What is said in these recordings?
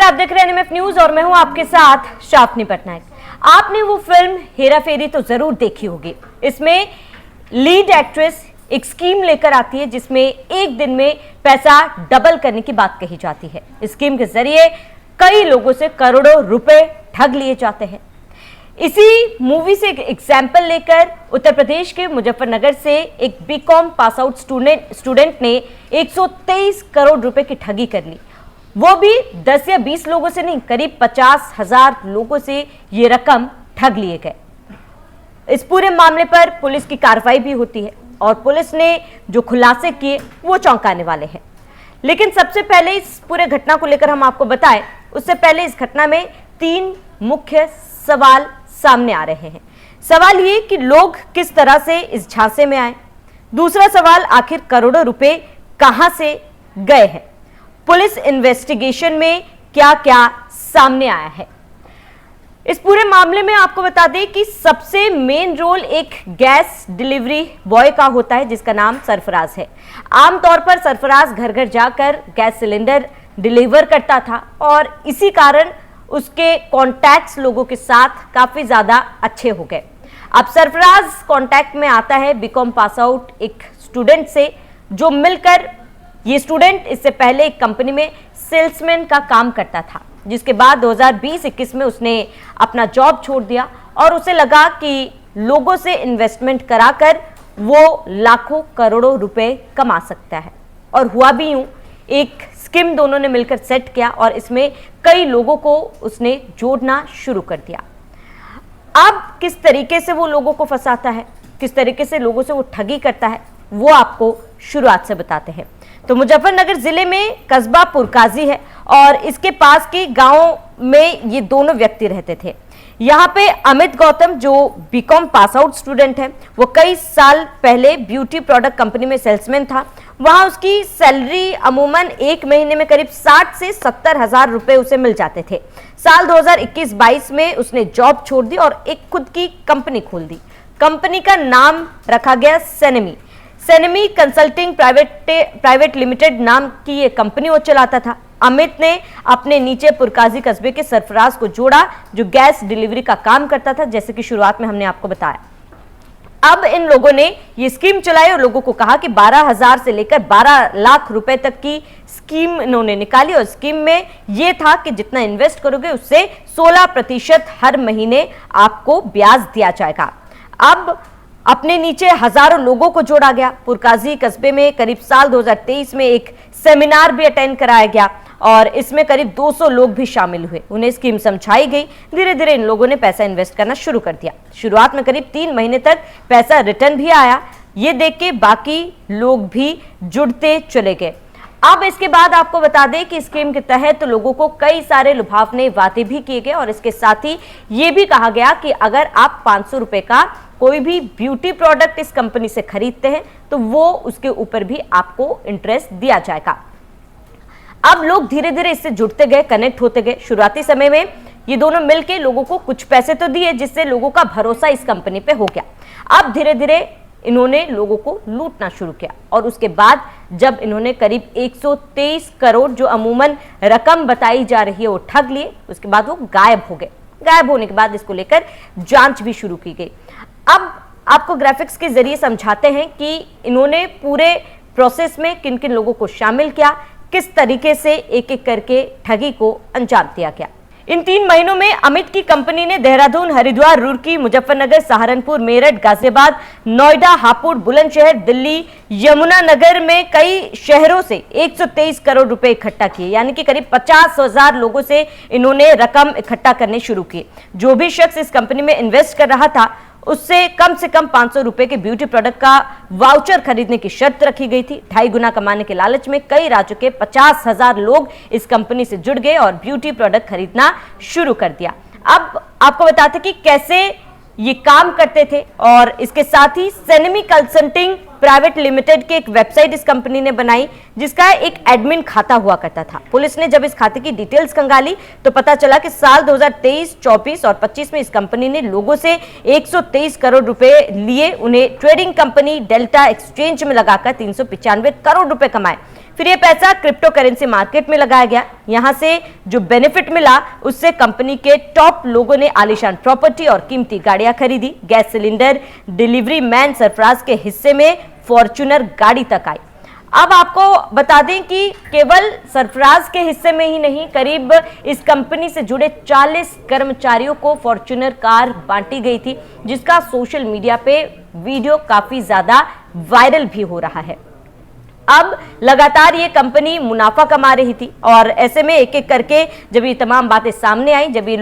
आप देख रहे हैं एनएमएफ न्यूज और मैं हूं आपके साथ शाफनी पटनायक। आपने वो फिल्म हेरा फेरी तो जरूर देखी होगी। इसमें लीड एक्ट्रेस एक स्कीम लेकर आती है जिसमें एक दिन में पैसा डबल करने की बात कही जाती है। इस स्कीम के जरिए कई लोगों से करोड़ों रुपए ठग लिए जाते हैं। इसी मूवी से एक एग्जाम्पल लेकर उत्तर प्रदेश के मुजफ्फरनगर से एक बीकॉम पास आउट स्टूडेंट ने 123 करोड़ रुपए की ठगी कर ली। वो भी 10 या 20 लोगों से नहीं, करीब 50,000 लोगों से ये रकम ठग लिए गए। इस पूरे मामले पर पुलिस की कार्रवाई भी होती है और पुलिस ने जो खुलासे किए वो चौंकाने वाले हैं। लेकिन सबसे पहले इस पूरे घटना को लेकर हम आपको बताएं, उससे पहले इस घटना में 3 मुख्य सवाल सामने आ रहे हैं। सवाल ये कि लोग किस तरह से इस झांसे में आए। दूसरा सवाल, आखिर करोड़ों रुपए कहां से गए हैं। पुलिस इन्वेस्टिगेशन में क्या क्या सामने आया है। इस पूरे मामले में आपको बता दें कि सबसे मेन रोल एक गैस डिलीवरी बॉय का होता है जिसका नाम सरफराज है। आमतौर पर सरफराज घर घर जाकर गैस सिलेंडर डिलीवर करता था और इसी कारण उसके कॉन्टैक्ट्स लोगों के साथ काफी ज्यादा अच्छे हो गए। अब सरफराज कॉन्टैक्ट में आता है बीकॉम पास आउट एक स्टूडेंट से, जो मिलकर ये स्टूडेंट इससे पहले एक कंपनी में सेल्समैन का काम करता था, जिसके बाद 2020-21 में उसने अपना जॉब छोड़ दिया और उसे लगा कि लोगों से इन्वेस्टमेंट कराकर वो लाखों करोड़ों रुपए कमा सकता है। और हुआ भी यूं, एक स्कीम दोनों ने मिलकर सेट किया और इसमें कई लोगों को उसने जोड़ना शुरू कर दिया। अब किस तरीके से वो लोगों को फंसाता है, किस तरीके से लोगों से वो ठगी करता है, वो आपको शुरुआत से बताते हैं। तो मुजफ्फरनगर जिले में कस्बा पुरकाजी है और इसके पास के गांव में ये दोनों व्यक्ति रहते थे। यहाँ पे अमित गौतम जो बीकॉम पास आउट स्टूडेंट है, वो कई साल पहले ब्यूटी प्रोडक्ट कंपनी में सेल्समैन था। वहां उसकी सैलरी अमूमन एक महीने में करीब 60 से 70 हजार रुपए उसे मिल जाते थे। साल 2021-22 में उसने जॉब छोड़ दी और एक खुद की कंपनी खोल दी। कंपनी का नाम रखा गया सेनेमी कंसल्टिंग प्राइवेट लिमिटेड नाम की ये कंपनी वो चलाता था। अमित ने अपने नीचे पुरकाजी कस्बे के सरफराज को जोड़ा जो गैस डिलीवरी का काम करता था, जैसे कि शुरुआत में हमने आपको बताया। अब इन लोगों ने ये स्कीम चलाई और लोगों को कहा कि 12,000 से लेकर 12 लाख रुपए तक की स्कीम इन्होंने निकाली और स्कीम में ये था कि जितना इन्वेस्ट करोगे उससे 16% हर महीने आपको ब्याज दिया जाएगा। अब अपने नीचे हजारों लोगों को जोड़ा गया। पुरकाजी कस्बे में करीब साल 2023 में एक सेमिनार भी अटेंड कराया गया और इसमें करीब 200 लोग भी शामिल हुए। उन्हें स्कीम समझाई गई। धीरे धीरे इन लोगों ने पैसा इन्वेस्ट करना शुरू कर दिया। शुरुआत में करीब 3 महीने तक पैसा रिटर्न भी आया। ये देख के बाकी लोग भी जुड़ते चले गए। अब इसके बाद आपको बता दें कि स्कीम के तहत लोगों को कई सारे लुभावने वादे भी किए गए और इसके साथ ही ये भी कहा गया कि अगर आप 500 रुपए का कोई भी ब्यूटी प्रोडक्ट इस कंपनी से खरीदते हैं तो वो उसके ऊपर भी आपको इंटरेस्ट दिया जाएगा। अब लोग धीरे धीरे इससे जुड़ते गए, कनेक्ट होते गए। शुरुआती समय में ये दोनों मिलके लोगों को कुछ पैसे तो दिए जिससे लोगों का भरोसा इस कंपनी पे हो गया। अब धीरे धीरे इन्होंने लोगों को लूटना शुरू किया और उसके बाद जब इन्होंने करीब 123 करोड़ जो अमूमन रकम बताई जा रही है वो ठग लिए, उसके बाद वो गायब हो गए। गायब होने के बाद इसको लेकर जांच भी शुरू की गई। अब आपको ग्राफिक्स के जरिए समझाते हैं कि इन्होंने पूरे प्रोसेस में किन किन लोगों को शामिल किया, किस तरीके से एक एक करके ठगी को अंजाम दिया गया। इन 3 महीनों में अमित की कंपनी ने देहरादून, हरिद्वार, रुड़की, मुजफ्फरनगर, सहारनपुर, मेरठ, गाजियाबाद, नोएडा, हापुड़, बुलंदशहर, दिल्ली, यमुनानगर में कई शहरों से 123 करोड़ रुपए इकट्ठा किए। यानी कि करीब 50,000 लोगों से इन्होंने रकम इकट्ठा करने शुरू किए। जो भी शख्स इस कंपनी में इन्वेस्ट कर रहा था उससे कम 500 रुपए के ब्यूटी प्रोडक्ट का वाउचर खरीदने की शर्त रखी गई थी। 2.5 गुना कमाने के लालच में कई राज्यों के 50,000 लोग इस कंपनी से जुड़ गए और ब्यूटी प्रोडक्ट खरीदना शुरू कर दिया। अब आपको बताते कि कैसे ये काम करते थे और इसके साथ ही सेनेमी कंसल्टिंग प्राइवेट लिमिटेड की एक वेबसाइट इस कंपनी ने बनाई जिसका एक एडमिन खाता हुआ करता था। पुलिस ने जब इस खाते की डिटेल्स खंगाली तो पता चला कि साल 2023, 24 और 25 में इस कंपनी ने लोगों से 123 करोड़ रुपए लिए, उन्हें ट्रेडिंग कंपनी डेल्टा एक्सचेंज में लगाकर 395 करोड़ रुपए कमाए। फिर ये पैसा क्रिप्टो करेंसी मार्केट में लगाया गया। यहां से जो बेनिफिट मिला उससे कंपनी के टॉप लोगों ने आलीशान प्रॉपर्टी और कीमती गाड़ियां खरीदी। Gas cylinder delivery man Sarfaraz के हिस्से में फॉर्च्यूनर गाड़ी तक आई। अब आपको बता दें कि केवल सरफराज के हिस्से में ही नहीं, करीब इस कंपनी से जुड़े 40 कर्मचारियों को फॉर्च्यूनर कार बांटी गई थी, जिसका सोशल मीडिया पे वीडियो काफी ज्यादा वायरल भी हो रहा है। अब लगातार ये कंपनी मुनाफा कमा रही थी और ऐसे में एक एक करके जब ये तमाम बातें सामने आई, जब ये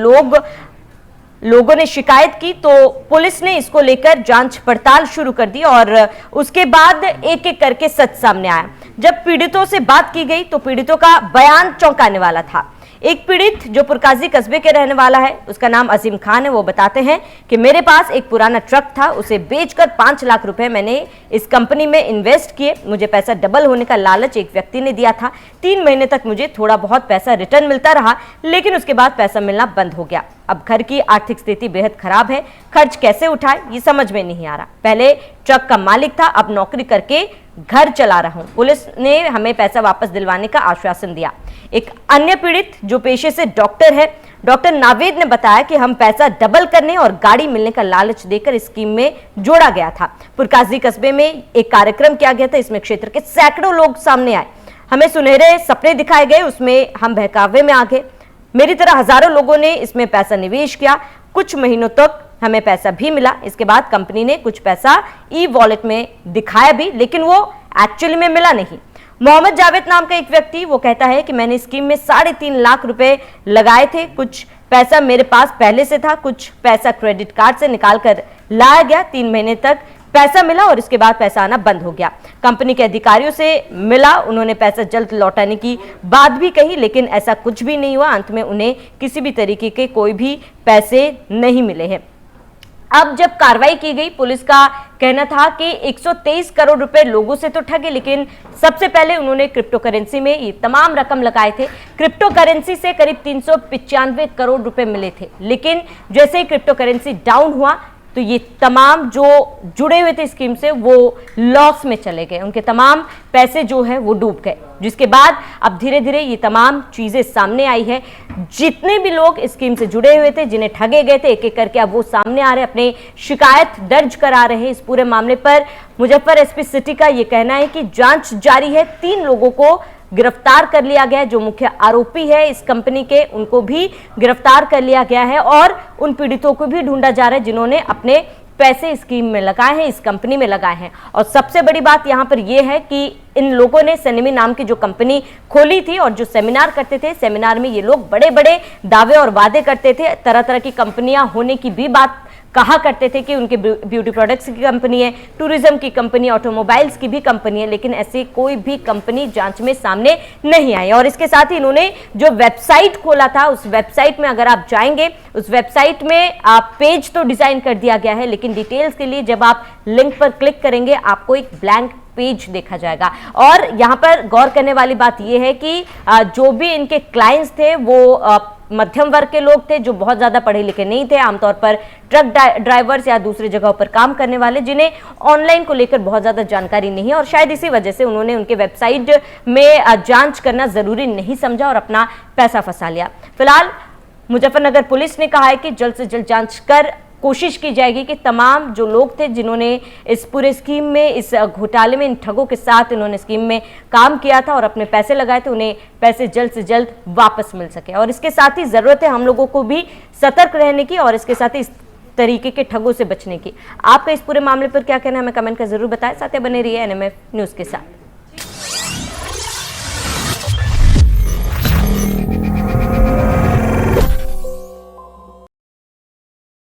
लोगों ने शिकायत की तो पुलिस ने इसको लेकर जांच पड़ताल शुरू कर दी और उसके बाद एक एक करके सच सामने आया। जब पीड़ितों से बात की गई तो पीड़ितों का बयान चौंकाने वाला था। एक पीड़ित जो पुरकाजी कस्बे के रहने वाला है, उसका नाम अजीम खान है, वो बताते हैं कि मेरे पास एक पुराना ट्रक था, उसे बेचकर 5 लाख रुपए मैंने इस कंपनी में इन्वेस्ट किए। मुझे पैसा डबल होने का लालच एक व्यक्ति ने दिया था। 3 महीने तक मुझे थोड़ा बहुत पैसा रिटर्न मिलता रहा, लेकिन उसके बाद पैसा मिलना बंद हो गया। अब घर की आर्थिक स्थिति बेहद खराब है, खर्च कैसे उठाए ये समझ में नहीं आ रहा। पहले ट्रक का मालिक था, अब नौकरी करके घर चला रहा हूं। पुलिस ने हमें पैसा वापस दिलवाने का आश्वासन दिया। एक अन्य पीड़ित जो पेशे से डॉक्टर है, डॉक्टर नावेद ने बताया कि हम पैसा डबल करने और गाड़ी मिलने का लालच देकर इस स्कीम में जोड़ा गया था। पुरकाजी कस्बे में एक कार्यक्रम किया गया था, इसमें क्षेत्र के सैकड़ों लोग सामने आए, हमें सुनहरे सपने दिखाए गए, उसमें हम बहकावे में आ गए। मेरी तरह हजारों लोगों ने इसमें पैसा निवेश किया। कुछ महीनों तक हमें पैसा भी मिला। इसके बाद कंपनी ने कुछ पैसा ई वॉलेट में दिखाया भी, लेकिन वो एक्चुअली में मिला नहीं। मोहम्मद जावेद नाम का एक व्यक्ति, वो कहता है कि मैंने स्कीम में 3.5 लाख रुपए लगाए थे। कुछ पैसा मेरे पास पहले से था, कुछ पैसा क्रेडिट कार्ड से निकाल कर लाया गया। 3 महीने तक पैसा मिला और इसके बाद पैसा आना बंद हो गया। कंपनी के अधिकारियों से मिला, उन्होंने पैसा जल्द लौटाने की बात भी कही, लेकिन ऐसा कुछ भी नहीं हुआ। अंत में उन्हें किसी भी तरीके के कोई भी पैसे नहीं मिले हैं। अब जब कार्रवाई की गई, पुलिस का कहना था कि 123 करोड़ रुपए लोगों से तो ठगे, लेकिन सबसे पहले उन्होंने क्रिप्टो करेंसी में ये तमाम रकम लगाए थे। क्रिप्टो करेंसी से करीब 395 करोड़ रुपए मिले थे, लेकिन जैसे ही क्रिप्टो करेंसी डाउन हुआ तो ये तमाम जो जुड़े हुए थे स्कीम से वो लॉस में चले गए, उनके तमाम पैसे जो है वो डूब गए। जिसके बाद अब धीरे धीरे ये तमाम चीजें सामने आई है। जितने भी लोग इस स्कीम से जुड़े हुए थे, जिन्हें ठगे गए थे, एक एक करके अब वो सामने आ रहे हैं, अपने शिकायत दर्ज करा रहे हैं। इस पूरे मामले पर मुजफ्फर एसपी सिटी का ये कहना है कि जांच जारी है। 3 लोगों को गिरफ्तार कर लिया गया है, जो मुख्य आरोपी है इस कंपनी के, उनको भी गिरफ्तार कर लिया गया है और उन पीड़ितों को भी ढूंढा जा रहा है जिन्होंने अपने पैसे स्कीम में लगाए हैं, इस कंपनी में लगाए हैं। और सबसे बड़ी बात यहां पर यह है कि इन लोगों ने सनेमी नाम की जो कंपनी खोली थी और जो सेमिनार करते थे, सेमिनार में ये लोग बड़े बड़े दावे और वादे करते थे, तरह तरह की कंपनियां होने की भी बात कहा करते थे कि उनके ब्यूटी प्रोडक्ट्स की कंपनी है, टूरिज्म की कंपनी, ऑटोमोबाइल्स की भी कंपनी है, लेकिन ऐसी कोई भी कंपनी जांच में सामने नहीं आई। और इसके साथ ही इन्होंने जो वेबसाइट खोला था, उस वेबसाइट में अगर आप जाएंगे, उस वेबसाइट में आप पेज तो डिजाइन कर दिया गया है, लेकिन डिटेल्स के लिए जब आप लिंक पर क्लिक करेंगे आपको एक ब्लैंक पेज देखा जाएगा। और यहाँ पर गौर करने वाली बात यह है कि जो भी इनके क्लाइंट्स थे वो मध्यम वर्ग के लोग थे, जो बहुत ज्यादा पढ़े लिखे नहीं थे, आमतौर पर ट्रक ड्राइवर्स या दूसरी जगहों पर काम करने वाले, जिन्हें ऑनलाइन को लेकर बहुत ज्यादा जानकारी नहीं है और शायद इसी वजह से उन्होंने उनके वेबसाइट में जांच करना जरूरी नहीं समझा और अपना पैसा फंसा लिया। फिलहाल मुजफ्फरनगर पुलिस ने कहा है कि जल्द से जल्द जांच कर कोशिश की जाएगी कि तमाम जो लोग थे जिन्होंने इस पूरे स्कीम में, इस घोटाले में, इन ठगों के साथ इन्होंने स्कीम में काम किया था और अपने पैसे लगाए थे, उन्हें पैसे जल्द से जल्द वापस मिल सके। और इसके साथ ही जरूरत है हम लोगों को भी सतर्क रहने की और इसके साथ ही इस तरीके के ठगों से बचने की। आपका इस पूरे मामले पर क्या कहना है, हमें कमेंट कर जरूर बताएं। साथ ही बने रहिए एनएमएफ न्यूज के साथ।